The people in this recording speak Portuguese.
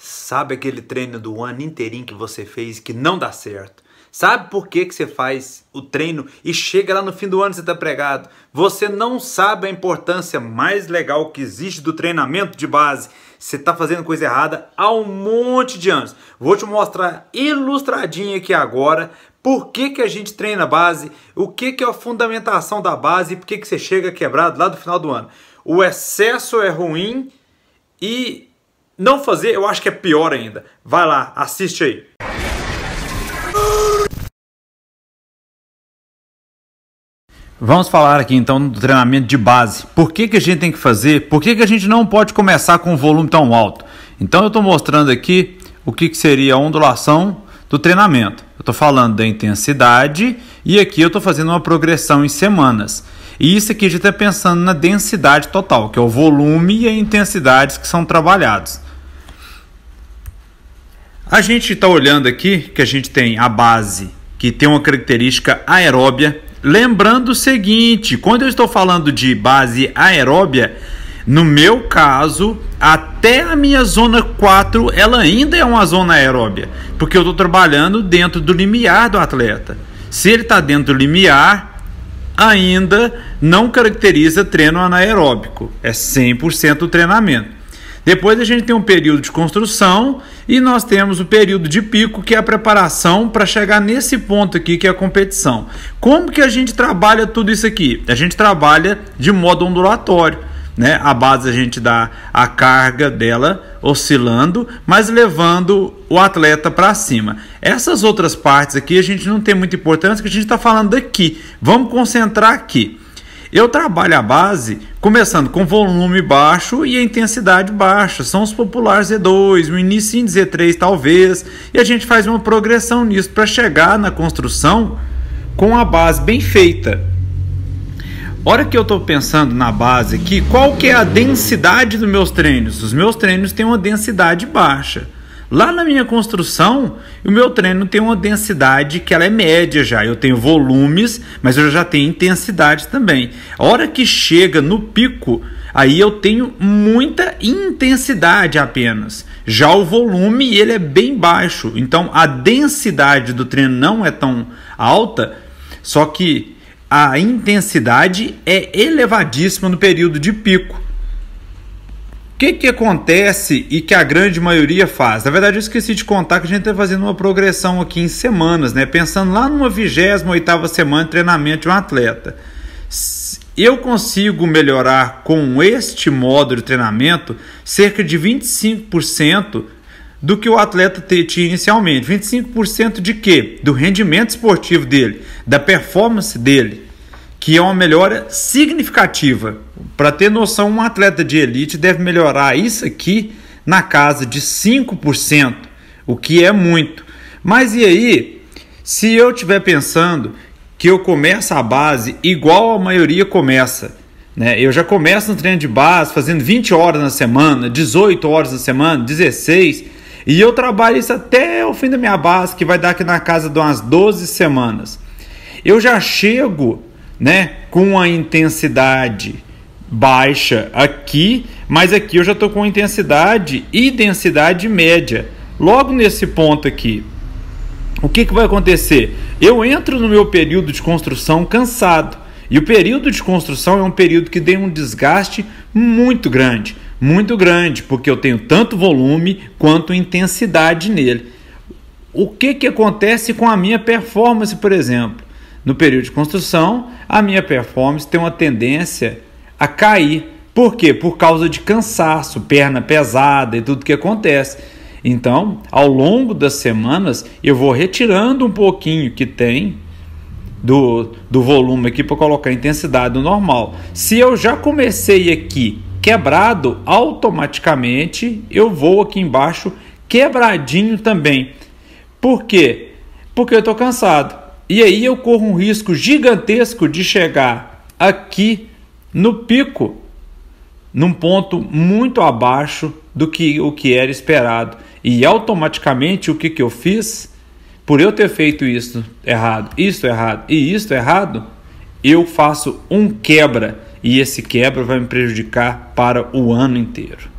Sabe aquele treino do ano inteirinho que você fez e que não dá certo? Sabe por que você faz o treino e chega lá no fim do ano e você está pregado? Você não sabe a importância mais legal que existe do treinamento de base. Você está fazendo coisa errada há um monte de anos. Vou te mostrar ilustradinho aqui agora por que a gente treina base, o que é a fundamentação da base e por que você chega quebrado lá do final do ano. O excesso é ruim e não fazer eu acho que é pior ainda. Vai lá, assiste aí. Vamos falar aqui então do treinamento de base. Por que a gente tem que fazer? Por que a gente não pode começar com um volume tão alto? Então eu estou mostrando aqui o que seria a ondulação do treinamento. Eu estou falando da intensidade e aqui eu estou fazendo uma progressão em semanas. E isso aqui a gente está pensando na densidade total, que é o volume e a intensidade que são trabalhados. A gente está olhando aqui que a gente tem a base que tem uma característica aeróbia. Lembrando o seguinte, quando eu estou falando de base aeróbia, no meu caso, até a minha zona 4, ela ainda é uma zona aeróbia, porque eu estou trabalhando dentro do limiar do atleta. Se ele está dentro do limiar, ainda não caracteriza treino anaeróbico, é 100% o treinamento. Depois a gente tem um período de construção e nós temos o período de pico, que é a preparação para chegar nesse ponto aqui, que é a competição. Como que a gente trabalha tudo isso aqui? A gente trabalha de modo ondulatório, né? A base a gente dá a carga dela oscilando, mas levando o atleta para cima. Essas outras partes aqui a gente não tem muita importância, que a gente está falando daqui. Vamos concentrar aqui. Eu trabalho a base começando com volume baixo e a intensidade baixa. São os populares Z2, o início de Z3 talvez. E a gente faz uma progressão nisso para chegar na construção com a base bem feita. Hora que eu estou pensando na base aqui, qual que é a densidade dos meus treinos? Os meus treinos têm uma densidade baixa. Lá na minha construção, o meu treino tem uma densidade que ela é média já. Eu tenho volumes, mas eu já tenho intensidade também. A hora que chega no pico, aí eu tenho muita intensidade apenas. Já o volume, ele é bem baixo. Então, a densidade do treino não é tão alta, só que a intensidade é elevadíssima no período de pico. O que acontece e que a grande maioria faz? Na verdade, eu esqueci de contar que a gente está fazendo uma progressão aqui em semanas, né? Pensando lá numa 28ª semana de treinamento de um atleta. Eu consigo melhorar com este modo de treinamento cerca de 25% do que o atleta tinha inicialmente. 25% de quê? Do rendimento esportivo dele, da performance dele, que é uma melhora significativa. Para ter noção, um atleta de elite deve melhorar isso aqui na casa de 5%, o que é muito. Mas e aí, se eu estiver pensando que eu começo a base igual a maioria começa, né? Eu já começo no treino de base fazendo 20 horas na semana, 18 horas na semana, 16, e eu trabalho isso até o fim da minha base, que vai dar aqui na casa de umas 12 semanas. Eu já chego, né, com a intensidade baixa aqui, mas aqui eu já estou com intensidade e densidade média. Logo nesse ponto aqui, o que vai acontecer? Eu entro no meu período de construção cansado, e o período de construção é um período que tem um desgaste muito grande, porque eu tenho tanto volume quanto intensidade nele. O que acontece com a minha performance, por exemplo? No período de construção, a minha performance tem uma tendência a cair. Por quê? Por causa de cansaço, perna pesada e tudo que acontece. Então, ao longo das semanas, eu vou retirando um pouquinho que tem do volume aqui para colocar a intensidade do normal. Se eu já comecei aqui quebrado, automaticamente eu vou aqui embaixo quebradinho também. Por quê? Porque eu estou cansado. E aí eu corro um risco gigantesco de chegar aqui no pico, num ponto muito abaixo do que o que era esperado. E automaticamente o que eu fiz? Por eu ter feito isso errado, isso errado e isso errado, eu faço um quebra. E esse quebra vai me prejudicar para o ano inteiro.